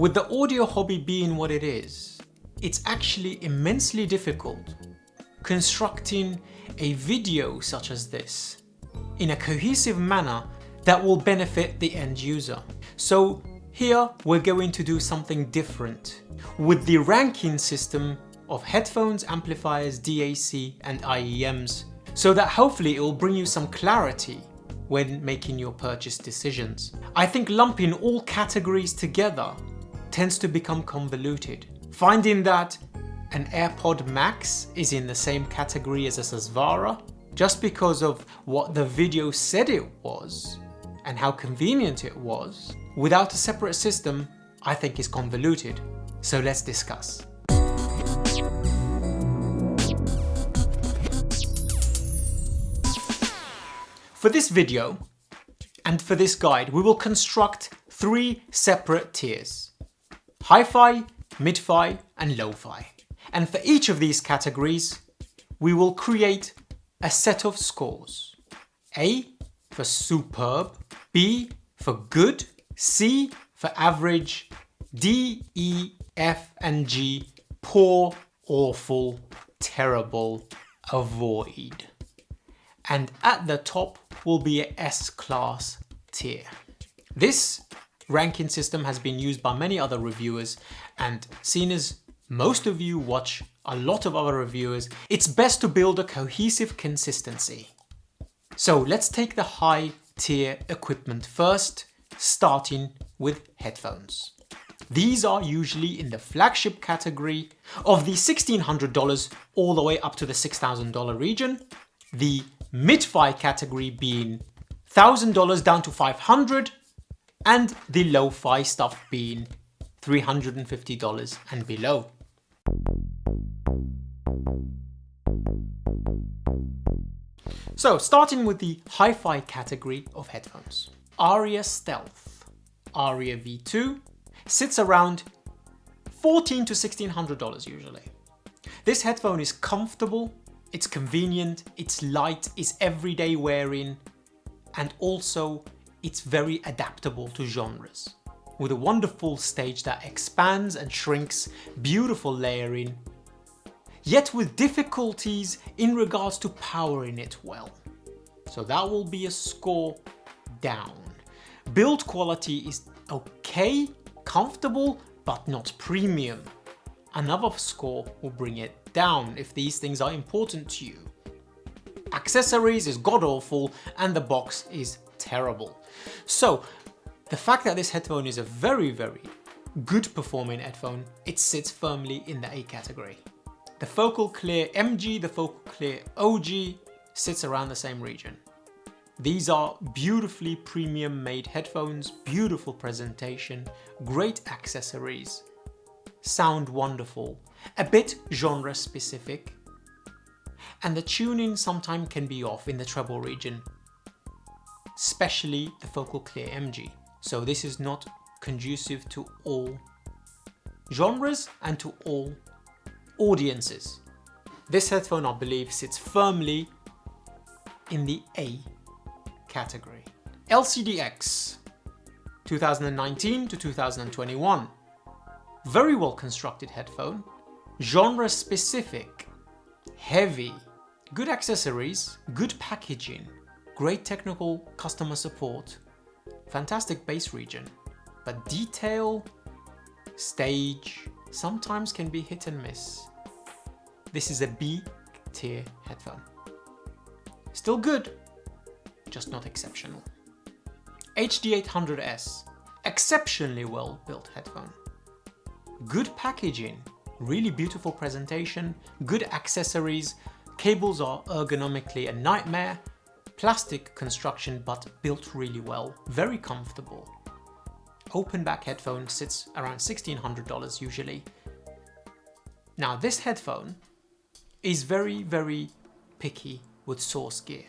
With the audio hobby being what it is, it's actually immensely difficult constructing a video such as this in a cohesive manner that will benefit the end user. So here we're going to do something different with the ranking system of headphones, amplifiers, DAC and IEMs, so that hopefully it will bring you some clarity when making your purchase decisions. I think lumping all categories together tends to become convoluted. Finding that an AirPod Max is in the same category as a Sasvara just because of what the video said it was and how convenient it was, without a separate system, I think is convoluted. So let's discuss. For this video and for this guide, we will construct 3 separate tiers: hi-fi, mid-fi and lo-fi. And for each of these categories, we will create a set of scores. A for superb, B for good, C for average, D, E, F and G, poor, awful, terrible, avoid. And at the top will be a S-class tier. This ranking system has been used by many other reviewers, and seeing as most of you watch a lot of other reviewers, it's best to build a cohesive consistency. So let's take the high tier equipment first, starting with headphones. These are usually in the flagship category of the $1,600 all the way up to the $6,000 region. The mid-fi category being $1,000 down to $500, and the lo-fi stuff being $350 and below. So starting with the hi-fi category of headphones. Aria Stealth, Aria V2 sits around $1,400 to $1,600 usually. This headphone is comfortable, it's convenient, it's light, it's everyday wearing, and also it's very adaptable to genres. With a wonderful stage that expands and shrinks, beautiful layering, yet with difficulties in regards to powering it well. So that will be a score down. Build quality is okay, comfortable, but not premium. Another score will bring it down if these things are important to you. Accessories is god-awful and the box is terrible. So the fact that this headphone is a very good performing headphone, it sits firmly in the A category. The Focal Clear MG, the Focal Clear OG sits around the same region. These are beautifully premium made headphones, beautiful presentation, great accessories, sound wonderful, a bit genre specific, and the tuning sometimes can be off in the treble region, especially the Focal Clear MG. So this is not conducive to all genres and to all audiences. This headphone, I believe, sits firmly in the A category. LCDX 2019 to 2021. Very well constructed headphone, genre specific, heavy, good accessories, good packaging, great technical customer support, fantastic bass region, but detail, stage, sometimes can be hit and miss. This is a B tier headphone. Still good, just not exceptional. HD800S, exceptionally well built headphone. Good packaging, really beautiful presentation, good accessories, cables are ergonomically a nightmare, plastic construction but built really well, very comfortable. Open back headphone sits around $1,600 usually. Now this headphone is very picky with source gear.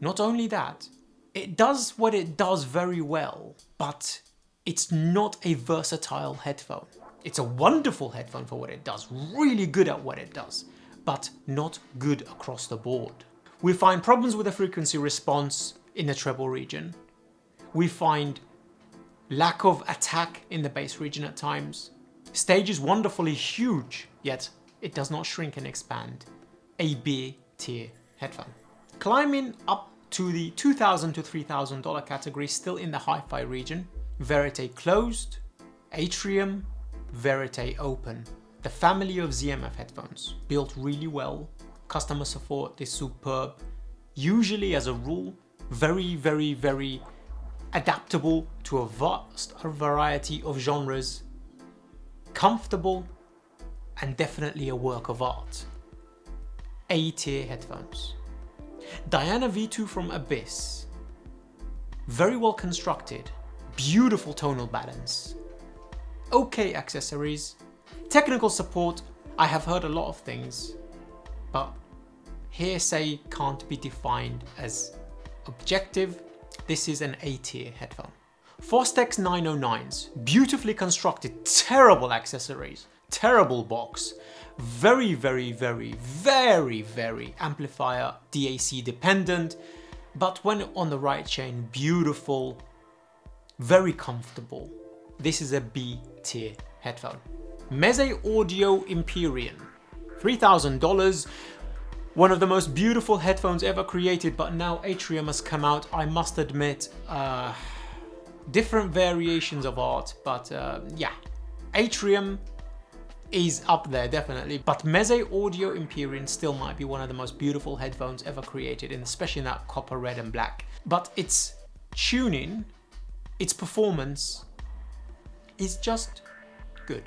Not only that, it does what it does very well, but it's not a versatile headphone. It's a wonderful headphone for what it does, really good at what it does, but not good across the board. We find problems with the frequency response in the treble region. We find lack of attack in the bass region at times. Stage is wonderfully huge, yet it does not shrink and expand. A B tier headphone. Climbing up to the $2,000 to $3,000 category, still in the hi-fi region. Verite closed, Atrium, Verite open. The family of ZMF headphones, built really well. Customer support is superb. Usually, as a rule, very adaptable to a vast variety of genres. Comfortable and definitely a work of art. A-tier headphones. Diana V2 from Abyss. Very well constructed, beautiful tonal balance. Okay accessories. Technical support, I have heard a lot of things, but hearsay can't be defined as objective. This is an A-tier headphone. Fostex 909s, beautifully constructed, terrible accessories, terrible box, very amplifier DAC dependent, but when on the right chain, beautiful, very comfortable. This is a B tier headphone. CMA Empyrean, $3,000. One of the most beautiful headphones ever created, but now Atrium has come out. I must admit, different variations of art, but yeah, Atrium is up there definitely, but CMA Empyrean still might be one of the most beautiful headphones ever created, and especially in that copper, red and black. But its tuning, its performance is just good.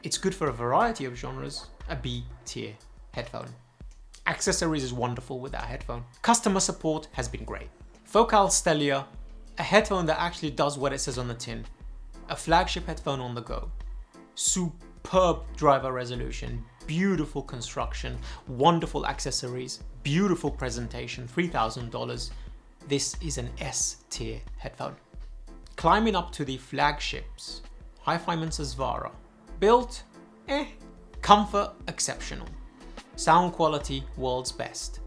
It's good for a variety of genres, a B tier headphone. Accessories is wonderful with that headphone. Customer support has been great. Focal Stellia, a headphone that actually does what it says on the tin. A flagship headphone on the go. Superb driver resolution, beautiful construction, wonderful accessories, beautiful presentation, $3,000. This is an S tier headphone. Climbing up to the flagships, Hi-Fi Svara. Built, comfort exceptional. Sound quality, world's best,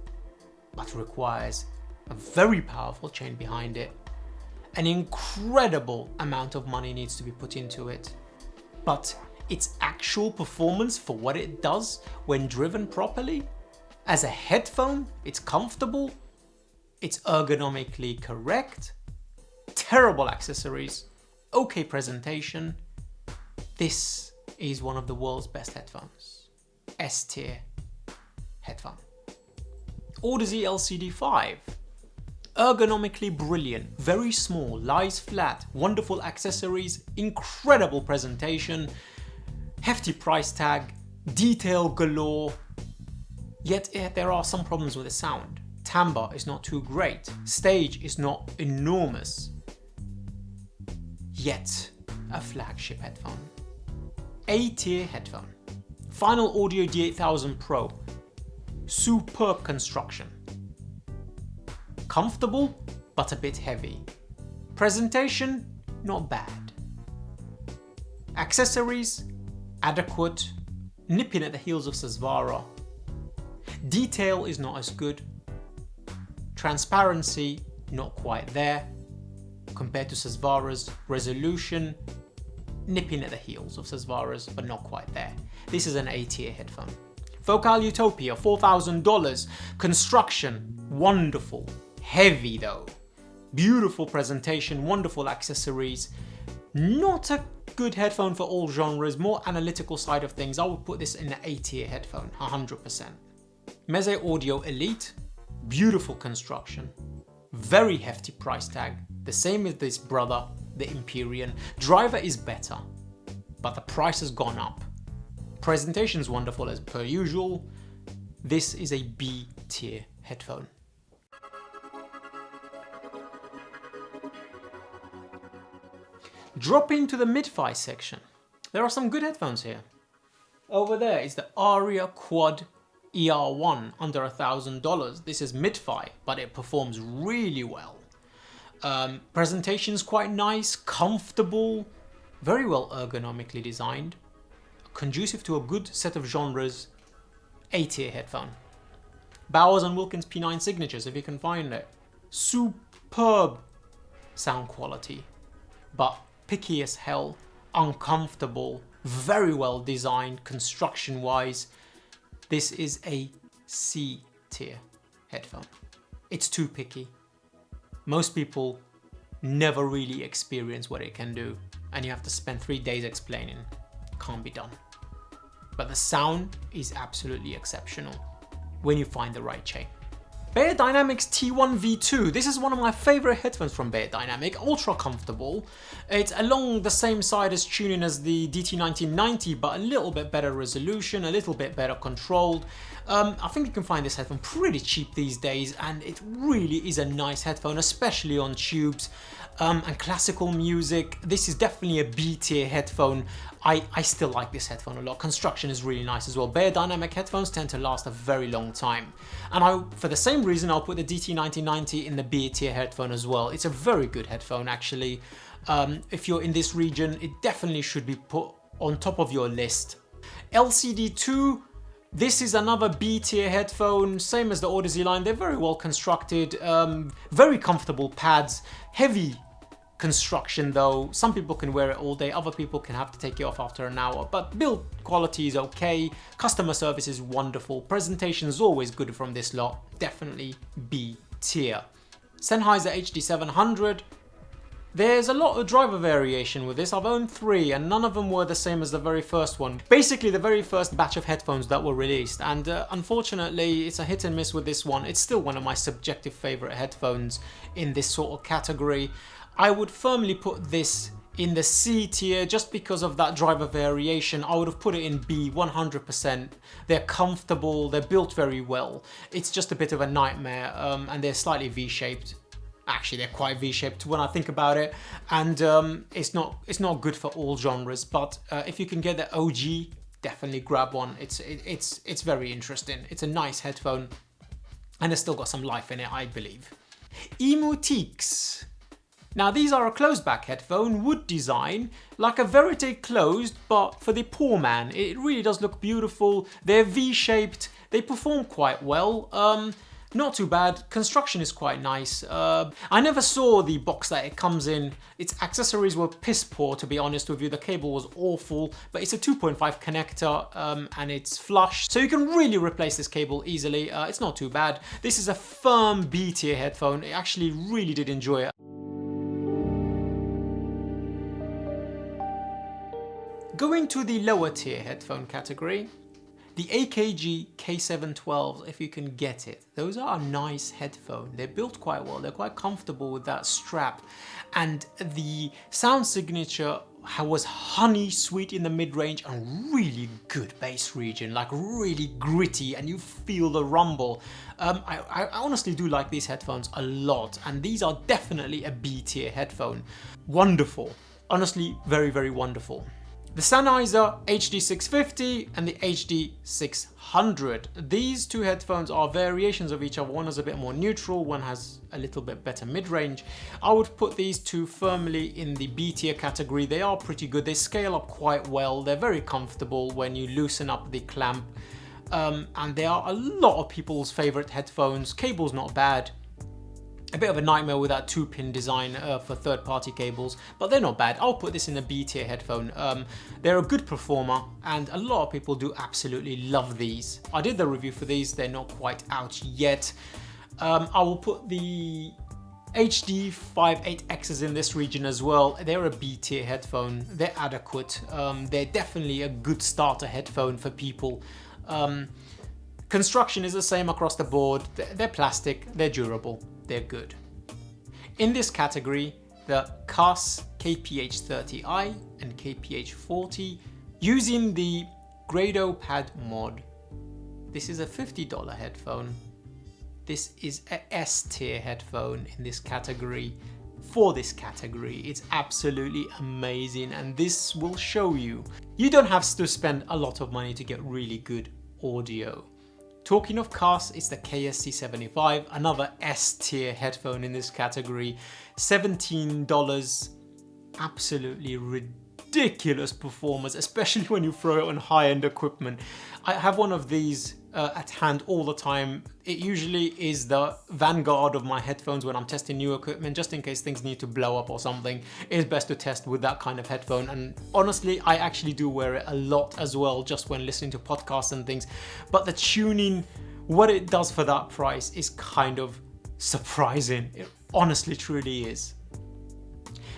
but requires a very powerful chain behind it. An incredible amount of money needs to be put into it, but its actual performance for what it does when driven properly, as a headphone, it's comfortable, it's ergonomically correct, terrible accessories, okay presentation. This is one of the world's best headphones. S tier headphone. Audeze LCD5. Ergonomically brilliant, very small, lies flat, wonderful accessories, incredible presentation, hefty price tag, detail galore. Yet there are some problems with the sound. Timbre is not too great, stage is not enormous. Yet a flagship headphone. A-tier headphone. Final Audio D8000 Pro. Superb construction. Comfortable, but a bit heavy. Presentation, not bad. Accessories, adequate, nipping at the heels of Svara. Detail is not as good. Transparency, not quite there. Compared to Svara's resolution, nipping at the heels of Svara's, but not quite there. This is an A-tier headphone. Focal Utopia, $4,000. Construction, wonderful. Heavy though. Beautiful presentation, wonderful accessories. Not a good headphone for all genres, more analytical side of things. I would put this in the A-tier headphone, 100%. CMA Audio Elite, beautiful construction. Very hefty price tag. The same as this brother, the Empyrean. Driver is better, but the price has gone up. Presentation is wonderful as per usual. This is a B tier headphone. Dropping to the mid-fi section. There are some good headphones here. Over there is the Aria Quad ER1 under $1,000. This is mid-fi, but it performs really well. Presentation's quite nice, comfortable, very well ergonomically designed, conducive to a good set of genres. A-tier headphone. Bowers & Wilkins P9 signatures, if you can find it. Superb sound quality. but picky as hell, uncomfortable, very well designed construction wise. This is a C tier headphone. It's too picky. Most people never really experience what it can do, and you have to spend 3 days explaining. Can't be done. But the sound is absolutely exceptional when you find the right chain. Beyerdynamics T1 V2. This is one of my favorite headphones from Beyerdynamic. Ultra comfortable. It's along the same side as tuning as the DT1990, but a little bit better resolution, a little bit better controlled. I think you can find this headphone pretty cheap these days, and it really is a nice headphone, especially on tubes and classical music. This is definitely a B tier headphone. I still like this headphone a lot. Construction is really nice as well. Beyerdynamic headphones tend to last a very long time. And for the same reason, I'll put the DT1990 in the B tier headphone as well. It's a very good headphone actually. If you're in this region, it definitely should be put on top of your list. LCD2, this is another B tier headphone, same as the Odyssey line. They're very well constructed, very comfortable pads, heavy construction though. Some people can wear it all day, other people can have to take it off after an hour, but build quality is okay, customer service is wonderful, presentation is always good from this lot, definitely B tier. Sennheiser HD700, there's a lot of driver variation with this. I've owned 3 and none of them were the same as the very first one. Basically the very first batch of headphones that were released, and unfortunately it's a hit and miss with this one. It's still one of my subjective favorite headphones in this sort of category. I would firmly put this in the C tier just because of that driver variation. I would have put it in B 100%. They're comfortable, they're built very well. It's just a bit of a nightmare, and they're slightly V-shaped. Actually, they're quite V-shaped when I think about it, and it's not good for all genres. But if you can get the OG, definitely grab one. It's very interesting. It's a nice headphone, and it's still got some life in it, I believe. Emotiques. Now these are a closed back headphone, wood design, like a Verite closed, but for the poor man. It really does look beautiful. They're V-shaped, they perform quite well. Not too bad, construction is quite nice. I never saw the box that it comes in. Its accessories were piss poor, to be honest with you. The cable was awful, but it's a 2.5 connector and it's flush, so you can really replace this cable easily. It's not too bad. This is a firm B tier headphone. I actually really did enjoy it. Going to the lower tier headphone category, the AKG K712s, if you can get it. Those are a nice headphone. They're built quite well. They're quite comfortable with that strap. And the sound signature was honey sweet in the mid-range and really good bass region, like really gritty, and you feel the rumble. I honestly do like these headphones a lot, and these are definitely a B tier headphone. Wonderful. Honestly, very, very wonderful. The Sennheiser HD650 and the HD600. These two headphones are variations of each other. One is a bit more neutral, one has a little bit better mid-range. I would put these two firmly in the B tier category. They are pretty good. They scale up quite well. They're very comfortable when you loosen up the clamp. And they are a lot of people's favorite headphones. Cable's not bad. A bit of a nightmare with that 2-pin design for third-party cables, but they're not bad. I'll put this in a B tier headphone. They're a good performer, and a lot of people do absolutely love these. I did the review for these. They're not quite out yet. I will put the HD 58Xs in this region as well. They're a B tier headphone. They're adequate. They're definitely a good starter headphone for people. Construction is the same across the board. They're plastic, they're durable, they're good. In this category, the CAS KPH30i and KPH40 using the Grado Pad mod. This is a $50 headphone. This is a S tier headphone in this category. For this category, it's absolutely amazing, and this will show you don't have to spend a lot of money to get really good audio. Talking of CAS, it's the KSC75, another S tier headphone in this category. $17, absolutely ridiculous performance, especially when you throw it on high-end equipment. I have one of these at hand all the time. It usually is the vanguard of my headphones when I'm testing new equipment, just in case things need to blow up or something. It's best to test with that kind of headphone. And honestly, I actually do wear it a lot as well, just when listening to podcasts and things. But the tuning, what it does for that price is kind of surprising. It honestly, truly is.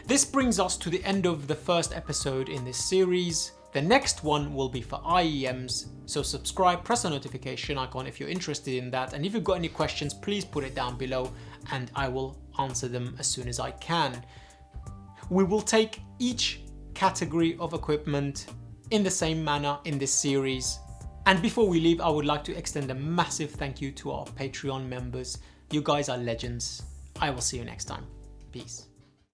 This brings us to the end of the first episode in this series. The next one will be for IEMs, so subscribe, press the notification icon if you're interested in that, and if you've got any questions, please put it down below and I will answer them as soon as I can. We will take each category of equipment in the same manner in this series. And before we leave, I would like to extend a massive thank you to our Patreon members. You guys are legends. I will see you next time. Peace.